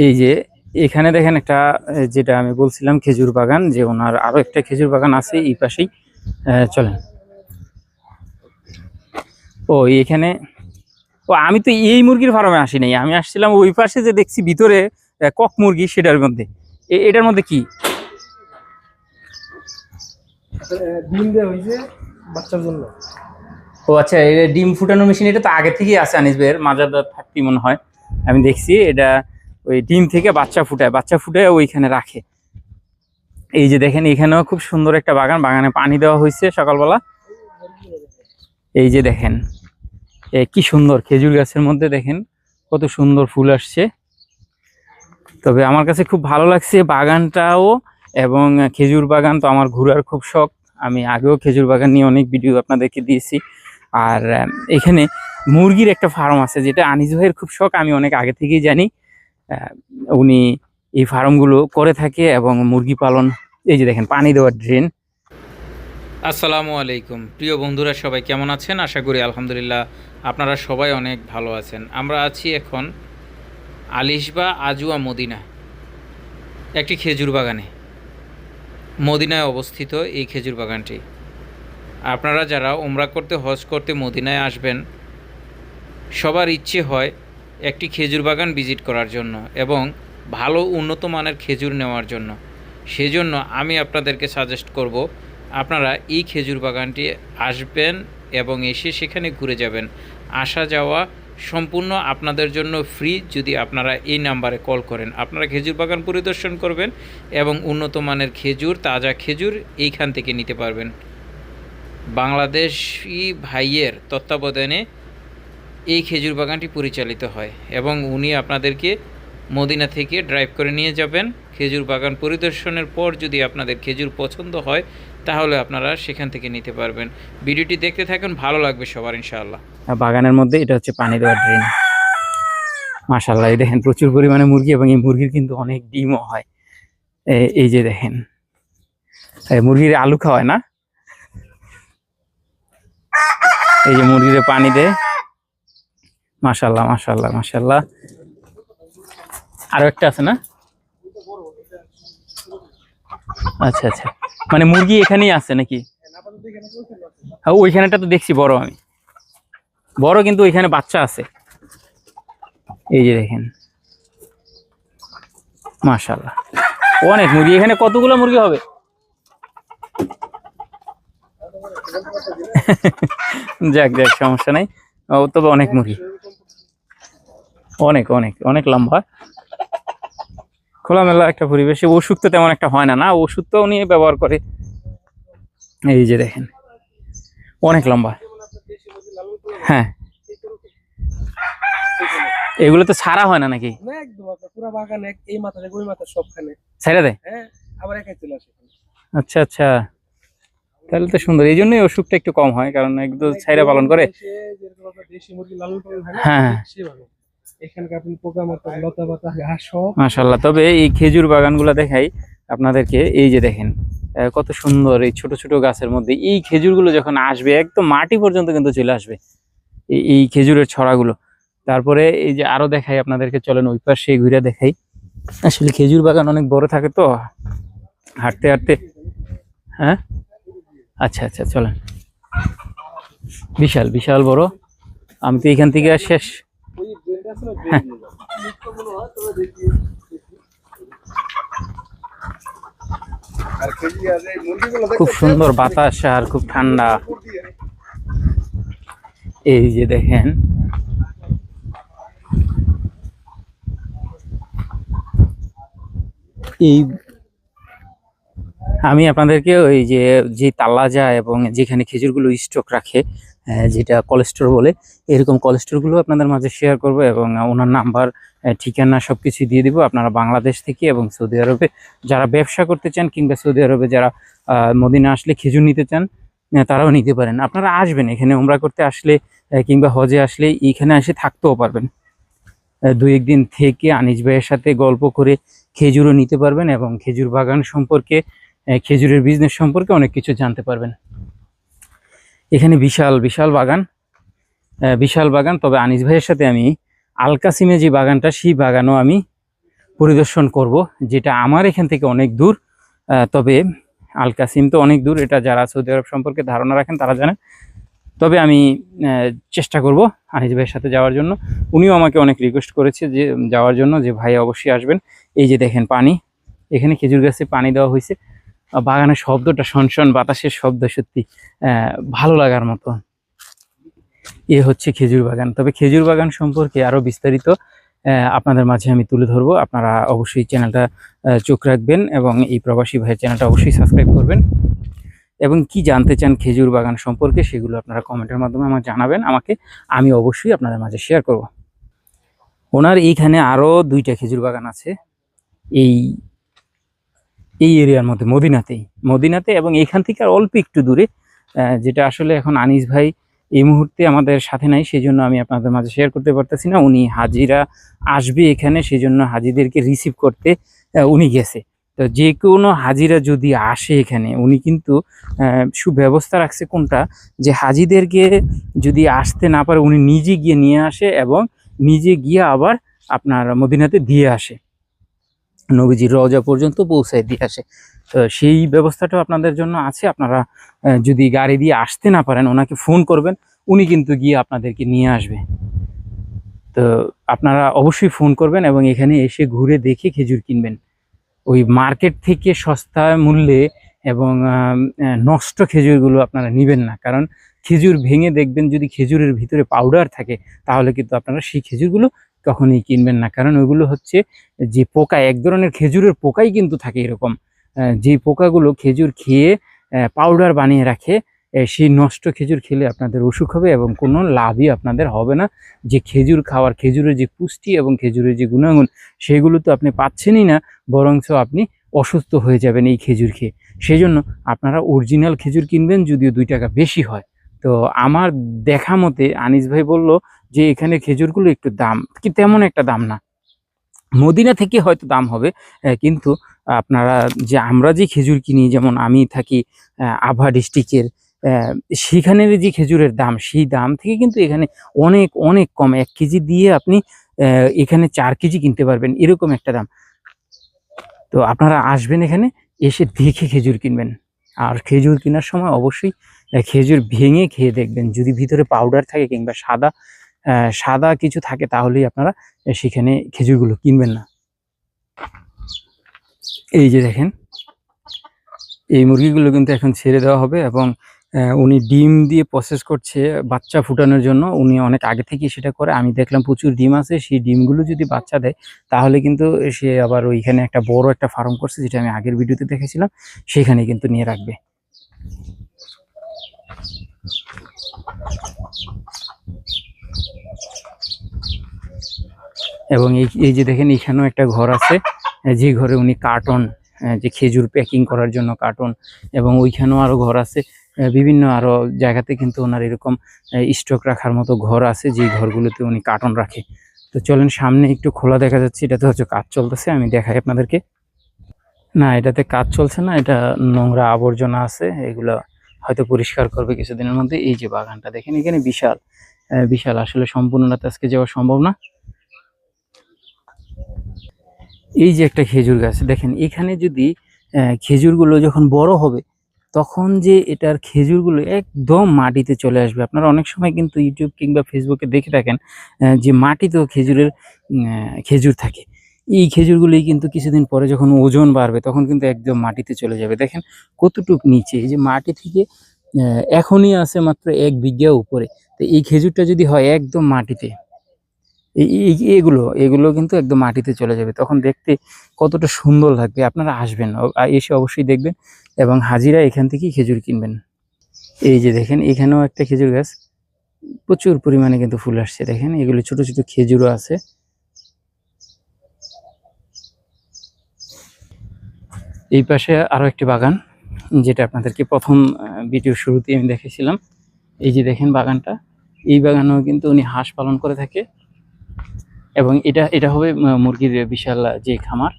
এই যে এখানে দেখেন একটা যেটা আমি বলছিলাম খেজুর বাগান, যে ওনার আরো একটা খেজুর বাগান আছে এই পাশেই। চলেন। ও এখানে, ও আমি তো এই মুরগির ফার্মে আসি নাই, আমি আসছিলাম ওই পাশে যে দেখছি ভিতরে কক মুরগি, সেটার মধ্যে। এটার মধ্যে কি ডিম দেওয়া হয়েছে বাচ্চার জন্য। ও আচ্ছা, এটা ডিম ফুটানো মেশিন, এটা তো আগে থেকেই আছে আনিস ভাইয়ের মাজারদার থাকতে মনে হয়, আমি দেখছি এটা। ওই ডিম থেকে বাচ্চা ফুটায়, বাচ্চা ফুটায় ওইখানে রাখে। এই যে দেখেন এখানেও খুব সুন্দর একটা বাগান, বাগানে পানি দেওয়া হয়েছে সকালবেলা। এই যে দেখেন কি সুন্দর খেজুর গাছের মধ্যে দেখেন কত সুন্দর ফুল আসছে। তবে আমার কাছে খুব ভালো লাগছে বাগানটাও, এবং খেজুর বাগান তো আমার ঘোরার খুব শখ। আমি আগেও খেজুর বাগান নিয়ে অনেক ভিডিও আপনাদেরকে দিয়েছি। আর এখানে মুরগির একটা ফার্ম আছে, যেটা আনিস ভাইয়ের খুব শখ, আমি অনেক আগে থেকেই জানি। উনি এই ফার্মগুলো করে থাকে এবং মুরগি পালন। এই যে দেখেন পানি দেওয়ার ড্রেন। আসসালামু আলাইকুম প্রিয় বন্ধুরা, সবাই কেমন আছেন? আশা করি আলহামদুলিল্লাহ আপনারা সবাই অনেক ভালো আছেন। আমরা আছি এখন আলিশবা আজুয়া মদিনা, একটি খেজুর বাগানে। মদিনায় অবস্থিত এই খেজুর বাগানটি। আপনারা যারা উমরা করতে, হজ করতে মদিনায় আসবেন, সবার ইচ্ছে হয় একটি খেজুর বাগান ভিজিট করার জন্য এবং ভালো উন্নত মানের খেজুর নেওয়ার জন্য। সেজন্য আমি আপনাদেরকে সাজেস্ট করব আপনারা এই খেজুর বাগানটি আসবেন এবং এসে সেখানে ঘুরে যাবেন। আসা যাওয়া সম্পূর্ণ আপনাদের জন্য ফ্রি, যদি আপনারা এই নাম্বারে কল করেন। আপনারা খেজুর বাগান পরিদর্শন করবেন এবং উন্নত মানের খেজুর, তাজা খেজুর এইখান থেকে নিতে পারবেন। বাংলাদেশি ভাইয়ের তত্ত্বাবধানে এই খেজুর বাগানটি পরিচালিত হয় এবং উনি আপনাদেরকে মদিনা থেকে ড্রাইভ করে নিয়ে যাবেন। খেজুর বাগান পরিদর্শনের পর যদি আপনাদের খেজুর পছন্দ হয় তাহলে আপনারা সেখান থেকে নিতে পারবেন। ভিডিওটি দেখতে থাকুন, ভালো লাগবে সবার ইনশাআল্লাহ। বাগানের মধ্যে এটা হচ্ছে পানি দেওয়ার ড্রেন। মাশাআল্লাহ, এই দেখেন প্রচুর পরিমাণে মুরগি, এবং এই মুরগির কিন্তু অনেক ডিমও হয়। এই যে দেখেন মুরগির আলু খাওয়ায় না, এই যে মুরগির পানি দেয়। মাশাআল্লাহ মাশাআল্লাহ মাশাআল্লাহ। আরো একটা আছে না? আচ্ছা আচ্ছা, মানে মুরগি এখানেই আছে নাকি? হ্যাঁ, ওইখানেটা তো দেখছি বড়, আমি বড়, কিন্তু ওইখানে বাচ্চা আছে। এই যে দেখেন মাশাআল্লাহ অনেক মুরগি এখানে। কতগুলো মুরগি হবে? যাক যাক, সমস্যা নাই। তবে অনেক মুরগি, অনেক অনেক অনেক লম্বা, খোলামেলা একটা পরিবেশে। ওষুধ তো তেমন একটা হয় না, না ওষুধ তো উনি ব্যবহার করে। এই যে দেখেন অনেক লম্বা। হ্যাঁ, এগুলো তো ছাড়া হয় না নাকি? পুরো বাগান এই মাথা থেকে ওই মাথা সবখানে ছাড়া দেয়। হ্যাঁ, আবার একাই চলে আসে। আচ্ছা আচ্ছা, তাহলে তো সুন্দর। এই জন্যই অসুখটা একটু কম হয়, কারণ একদম ছাইরা পালন করে। দেশি মুরগি লালন পালন হয় না, হ্যাঁ সেভাবে এখানকার আপনি পোকামাকড়, লতা পাতা, ঘাস সব। মাশাআল্লাহ। তবে এই খেজুর বাগানগুলো দেখাই আপনাদেরকে। এই যে দেখেন কত সুন্দর এই ছোট ছোট গাছের মধ্যে এই খেজুরগুলো যখন আসবে একদম মাটি পর্যন্ত কিন্তু চলে আসবে এই খেজুরের ছড়াগুলো। তারপরে এই যে আরো দেখাই আপনাদেরকে, চলেন ওই পাশে ঘুরে দেখাই। আসলে খেজুর বাগান অনেক বড় থাকে তো, হাঁটতে হাঁটতে। হ্যাঁ আচ্ছা আচ্ছা, চলেন। বিশাল বিশাল বড়। আমি তো এখান থেকে শেষ। হ্যাঁ, খুব সুন্দর বাতাস আর খুব ঠান্ডা। এই যে দেখেন এই আমি আপনাদেরকে ওই যে তালাজা এবং যেখানে খেজুরগুলো স্টক রাখে, যেটা কোলেস্টোর বলে, এরকম কোলেস্টোরগুলো আপনাদের মাঝে শেয়ার করব এবং ওনার নাম্বার, ঠিকানা সবকিছু দিয়ে দিব। আপনারা বাংলাদেশ থেকে এবং সৌদি আরবে যারা ব্যবসা করতে চান, কিংবা সৌদি আরবে যারা মদিনা আসলে খেজুর নিতে চান, তারাও নিতে পারেন। আপনারা আসবেন এখানে উমরা করতে আসলে, কিংবা হজে আসলে এইখানে এসে থাকতেও পারবেন। দুই একদিন থেকে আনিস ভাইয়ের সাথে গল্প করে খেজুরও নিতে পারবেন এবং খেজুর বাগান সম্পর্কে, খেজুরের বিজনেস সম্পর্কে অনেক কিছু জানতে পারবেন। এখানে বিশাল বিশাল বাগান, বিশাল বাগান। তবে আনিস ভাইয়ের সাথে আমি আল কাসিমে যে বাগানটা, সেই বাগানও আমি পরিদর্শন করব, যেটা আমার এখান থেকে অনেক দূর। তবে আল কাসিম তো অনেক দূর, এটা যারা সৌদি আরব সম্পর্কে ধারণা রাখেন তারা জানেন। তবে আমি চেষ্টা করব আনিস ভাইয়ের সাথে যাওয়ার জন্য। উনিও আমাকে অনেক রিকোয়েস্ট করেছে যে যাওয়ার জন্য, যে ভাই অবশ্যই আসবেন। এই যে দেখেন পানি, এখানে খেজুর গাছে পানি দেওয়া হয়েছে। বাগানের শব্দটা, শনশন বাতাসের শব্দ, সত্যি ভালো লাগার মতো। এ হচ্ছে খেজুর বাগান। তবে খেজুর বাগান সম্পর্কে আরো বিস্তারিত আপনাদের মাঝে আমি তুলে ধরবো। আপনারা অবশ্যই চ্যানেলটা চোখ রাখবেন এবং এই প্রবাসী ভাইয়ের চ্যানেলটা অবশ্যই সাবস্ক্রাইব করবেন। এবং কি জানতে চান খেজুর বাগান সম্পর্কে, সেগুলো আপনারা কমেন্টের মাধ্যমে আমাকে জানাবেন আমাকে, আমি অবশ্যই আপনাদের মাঝে শেয়ার করব। ওনার এইখানে আরো 2টা খেজুর বাগান আছে এই এই এরিয়ার মধ্যে, মদিনাতে এবং এখান থেকে আর অল্প একটু দূরে, যেটা আসলে এখন আনিস ভাই এই মুহূর্তে আমাদের সাথে নাই, সেই জন্য আমি আপনাদের মাঝে শেয়ার করতে পারতেছি না। উনি হাজিরা আসবে এখানে, সেই জন্য হাজিদেরকে রিসিভ করতে উনি গেছে। তো যে কোনো হাজিরা যদি আসে এখানে, উনি কিন্তু সুব্যবস্থা রাখছে কোনটা, যে হাজিদেরকে যদি আসতে না পারে উনি নিজে গিয়ে নিয়ে আসে এবং নিজে গিয়ে আবার আপনার মদিনাতে দিয়ে আসে, নবীজির রওজা পর্যন্ত পৌঁছায় দিয়ে আসে। তো সেই ব্যবস্থাটাও আপনাদের জন্য আছে। আপনারা যদি গাড়ি দিয়ে আসতে না পারেন, ওনাকে ফোন করবেন, উনি কিন্তু গিয়ে আপনাদেরকে নিয়ে আসবে। তো আপনারা অবশ্যই ফোন করবেন এবং এখানে এসে ঘুরে দেখে খেজুর কিনবেন। ওই মার্কেট থেকে সস্তা মূল্যে এবং নষ্ট খেজুরগুলো আপনারা নেবেন না, কারণ খেজুর ভেঙে দেখবেন যদি খেজুরের ভিতরে পাউডার থাকে, তাহলে কিন্তু আপনারা সেই খেজুরগুলো কখনোই কিনবেন না। কারণ ওইগুলো হচ্ছে যে পোকা, এক ধরনের খেজুরের পোকাই কিন্তু থাকে এরকম, যে পোকাগুলো খেজুর খেয়ে পাউডার বানিয়ে রাখে। সেই নষ্ট খেজুর খেলে আপনাদের অসুখ হবে এবং কোনো লাভই আপনাদের হবে না। যে খেজুর খাওয়ার, খেজুরের যে পুষ্টি এবং খেজুরের যে গুণাগুণ, সেগুলো তো আপনি পাচ্ছেনই না, বরঞ্চ আপনি অসুস্থ হয়ে যাবেন এই খেজুর খেয়ে। সেই জন্য আপনারা অরিজিনাল খেজুর কিনবেন, যদিও 2 টাকা বেশি হয়। তো আমার দেখা মতে আনিস ভাই বলল যে এখানে খেজুরগুলো একটু দাম, কি তেমন একটা দাম না, মদিনা থেকে হয়তো দাম হবে, কিন্তু আপনারা যে আমরা যে খেজুর কিনি, যেমন আমি থাকি আভা ডিস্ট্রিক্টের, সেখানের যে খেজুরের দাম, সেই দাম থেকে কিন্তু এখানে অনেক অনেক কম। 1 কেজি দিয়ে আপনি এখানে 4 কেজি কিনতে পারবেন, এরকম একটা দাম। তো আপনারা আসবেন এখানে, এসে দেখে খেজুর কিনবেন। আর খেজুর কেনার সময় অবশ্যই খেজুর ভেঙে খেয়ে দেখবেন, যদি ভিতরে পাউডার থাকে কিংবা সাদা কিছু থাকে, তাহলেই আপনারা সেখানে খেজুরগুলো কিনবেন না। এই যে দেখেন, এই মুরগিগুলো কিন্তু এখন ছেড়ে দেওয়া হবে এবং উনি ডিম দিয়ে প্রসেস করছে বাচ্চা ফুটানোর জন্য। উনি অনেক আগে থেকেই সেটা করে, আমি দেখলাম প্রচুর ডিম আছে। সেই ডিমগুলো যদি বাচ্চা দেয়, তাহলে কিন্তু সে আবার ওইখানে একটা বড় একটা ফার্ম করছে, যেটা আমি আগের ভিডিওতে দেখেছিলাম, সেখানে কিন্তু নিয়ে রাখবে। এবং এই যে দেখেন, এখানেও একটা ঘর আছে, যে ঘরে উনি কার্টন, যে খেজুর প্যাকিং করার জন্য কার্টন, এবং ওইখানেও আরো ঘর আছে। বিভিন্ন আরো জায়গাতে কিন্তু ওনার এরকম স্টক রাখার মতো ঘর আছে, যে ঘরগুলোতে উনি কার্টন রাখে। তো চলেন, সামনে একটু খোলা দেখা যাচ্ছে, এটাতে হচ্ছে কাজ চলতেছে, আমি দেখাই আপনাদেরকে। না, এটাতে কাজ চলছে না, এটা নোংরা আবর্জনা আছে, এগুলো হয়তো পরিষ্কার করবে কিছুদিনের মধ্যে। এই যে বাগানটা দেখেন, এখানে বিশাল বিশাল, আসলে সম্পূর্ণটা আজকে যাওয়া সম্ভব না। এই যে একটা খেজুর গাছ দেখেন, এখানে যদি খেজুরগুলো যখন বড় হবে, তখন যে এটার খেজুরগুলো একদম মাটিতে চলে আসবে। আপনারা অনেক সময় কিন্তু ইউটিউব কিংবা ফেসবুকে দেখে থাকেন যে মাটিতেও খেজুর থাকে। এই খেজুরগুলোই কিন্তু কিছুদিন পরে যখন ওজন বাড়বে, তখন কিন্তু একদম মাটিতে চলে যাবে। দেখেন কতটুক নিচে, এই যে মাটি থেকে এখনই আছে মাত্র 1 বিঘা উপরে। তো এই খেজুরটা যদি হয় একদম মাটিতে, এগুলো কিন্তু একদম মাটিতে চলে যাবে, তখন দেখতে কতটা সুন্দর লাগবে। আপনারা আসবেন, এসে অবশ্যই দেখবেন এবং হাজিরা এখান থেকেই খেজুর কিনবেন। এই যে দেখেন, এখানেও একটা খেজুর গাছ, প্রচুর পরিমাণে কিন্তু ফুল আসছে। দেখেন, এগুলো ছোট ছোট খেজুরও আছে। এই পাশে আরো একটি বাগান, যেটা আপনাদেরকে প্রথম ভিডিও শুরুতে আমি দেখেছিলাম। এই যে দেখেন বাগানটা, এই বাগানেও কিন্তু উনি হাঁস পালন করে থাকে এবং এটা হবে মুরগির বিশাল যে খামার,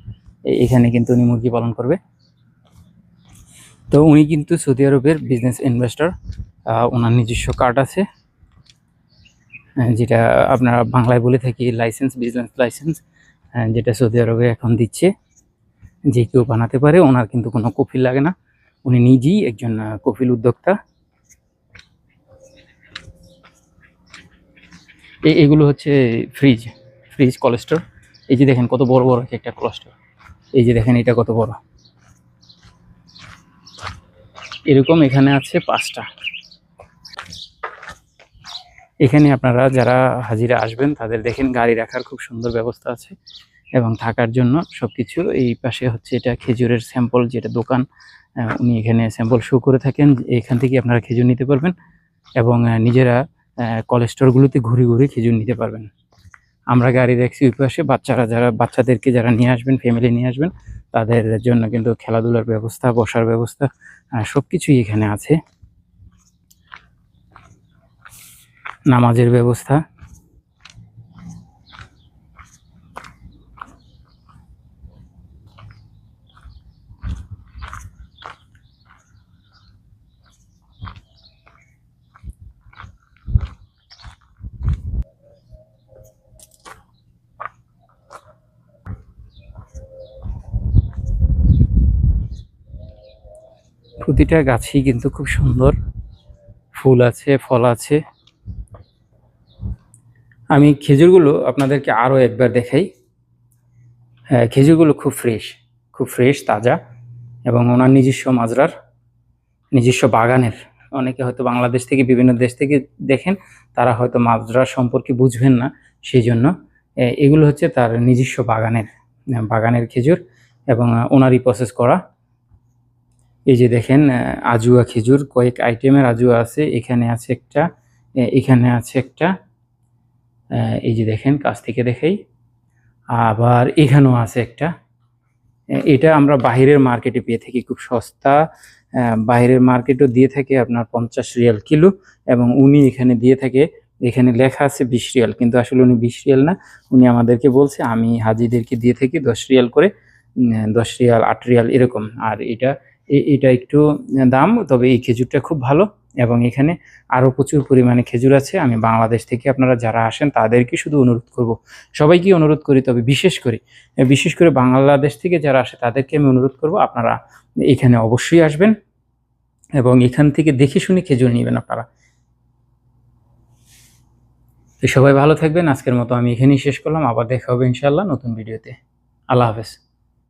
এখানে কিন্তু উনি মুরগি পালন করবে। তো উনি কিন্তু সৌদি আরবের বিজনেস ইনভেস্টর, ওনার নিজস্ব কার্ড আছে। যেটা আপনারা বাংলায় বলে থাকি লাইসেন্স, বিজনেস লাইসেন্স, যেটা সৌদি আরবে এখন দিচ্ছে। যে কেউ বানাতে পারে, ওনার কিন্তু কোনো কফিল লাগে না, উনি নিজেই একজন কফিল উদ্যোক্তা। এগুলো হচ্ছে ফ্রিজ, কোল্ড স্টোর। এই যে দেখেন কত বড় বড় একটা কোল্ড স্টোর, এই যে দেখেন এটা কত বড়। এরকম এখানে আছে 5টা। এখানে আপনারা যারা হাজিরা আসবেন তাদের দেখেন গাড়ি রাখার খুব সুন্দর ব্যবস্থা আছে এবং থাকার জন্য সবকিছু। এই পাশে হচ্ছে এটা খেজুরের স্যাম্পল, যেটা দোকান, উনি এখানে স্যাম্পল শো করে থাকেন। এখান থেকে আপনারা খেজুর নিতে পারবেন এবং নিজেরা কোল্ড স্টোরগুলোতে ঘুরে ঘুরে খেজুর নিতে পারবেন। আমরা গাড়ি রাখছি ওই পাশে। বাচ্চাদেরকে যারা নিয়ে আসবেন, ফ্যামিলি নিয়ে আসবেন, তাদের জন্য কিন্তু খেলাধুলার ব্যবস্থা, বসার ব্যবস্থা, সবকিছুই এখানে আছে। নামাজের ব্যবস্থা। প্রতিটা গাছই কিন্তু খুব সুন্দর, ফুল আছে, ফল আছে। আমি খেজুরগুলো আপনাদেরকে আরও একবার দেখাই। খেজুরগুলো খুব ফ্রেশ, তাজা, এবং ওনার নিজস্ব মাজরার, নিজস্ব বাগানের। অনেকে হয়তো বাংলাদেশ থেকে, বিভিন্ন দেশ থেকে দেখেন, তারা হয়তো মাজরা সম্পর্কে বুঝবেন না, সেই জন্য এগুলো হচ্ছে তার নিজস্ব বাগানের খেজুর এবং ওনারই প্রসেস করা। এই যে দেখেন আজুয়া খেজুর, কয়েক আইটেমের আজুয়া আছে। এখানে আছে একটা, এখানে আছে একটা, এই যে দেখেন কাছ থেকে দেখাই, আবার এখানেও আছে একটা। এটা আমরা বাহিরের মার্কেটে পেয়ে থাকি খুব সস্তা। বাইরের মার্কেটও দিয়ে থাকে আপনার 50 রিয়াল কিলো, এবং উনি এখানে দিয়ে থাকে, এখানে লেখা আছে 20 রিয়াল, কিন্তু আসলে উনি 20 রিয়াল না, উনি আমাদেরকে বলছে আমি হাজিদেরকে দিয়ে থাকি 10 রিয়াল করে, 10 রিয়াল, 8 রিয়াল এরকম। আর এটা একটু দাম, তবে এই খেজুরটা খুব ভালো। এবং এখানে আরও প্রচুর পরিমাণে খেজুর আছে। আমি বাংলাদেশ থেকে আপনারা যারা আসেন তাদেরকে শুধু অনুরোধ করব, সবাইকে অনুরোধ করি, তবে বিশেষ করে বাংলাদেশ থেকে যারা আসে তাদেরকে আমি অনুরোধ করব আপনারা এখানে অবশ্যই আসবেন এবং এখান থেকে দেখে শুনে খেজুর নেবেন আপনারা। তো সবাই ভালো থাকবেন। আজকের মতো আমি এখানেই শেষ করলাম। আবার দেখা হবে ইনশাআল্লাহ নতুন ভিডিওতে। আল্লাহ হাফেজ।